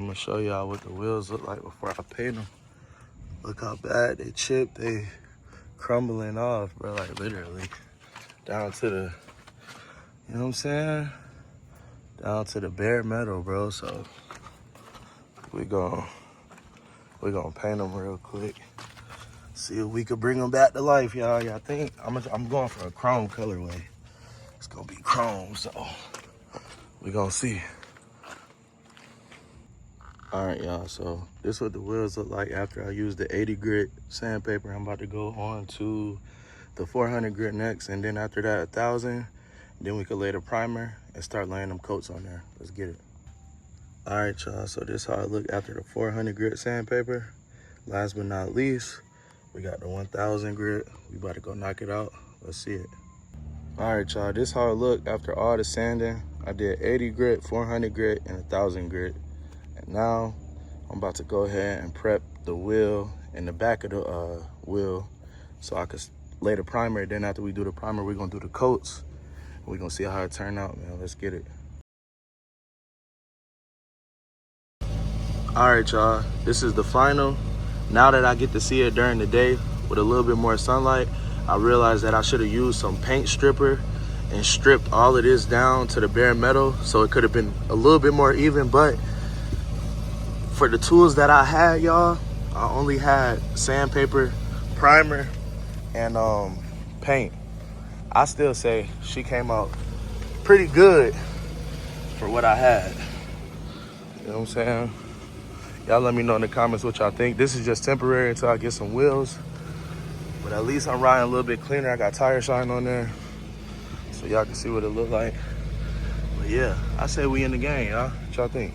I'm gonna show y'all what the wheels look like before I paint them. Look how bad they chipped. They crumbling off, bro, like literally. Down to the, you know what I'm saying? Down to the bare metal, bro. So we gonna paint them real quick. See if we could bring them back to life, y'all. Y'all think? I'm going for a chrome colorway. It's gonna be chrome, so we gonna see. All right, y'all, so this is what the wheels look like after I use the 80 grit sandpaper. I'm about to go on to the 400 grit next, and then after that, 1,000. Then we could lay the primer and start laying them coats on there. Let's get it. All right, y'all, so this is how it look after the 400 grit sandpaper. Last but not least, we got the 1,000 grit. We about to go knock it out. Let's see it. All right, y'all, this is how it look after all the sanding. I did 80 grit, 400 grit, and 1,000 grit. And now I'm about to go ahead and prep the wheel and the back of the wheel so I could lay the primer. Then after we do the primer, we're gonna do the coats. We're gonna see how it turn out, man. Let's get it. All right, y'all, this is the final. Now that I get to see it during the day with a little bit more sunlight, I realized that I should have used some paint stripper and stripped all of this down to the bare metal so it could have been a little bit more even. But for the tools that I had, y'all, I only had sandpaper, primer, and paint. I still say she came out pretty good for what I had. You know what I'm saying? Y'all let me know in the comments what y'all think. This is just temporary until I get some wheels. But at least I'm riding a little bit cleaner. I got tire shine on there, so y'all can see what it look like. But yeah, I say we in the game, y'all. What y'all think?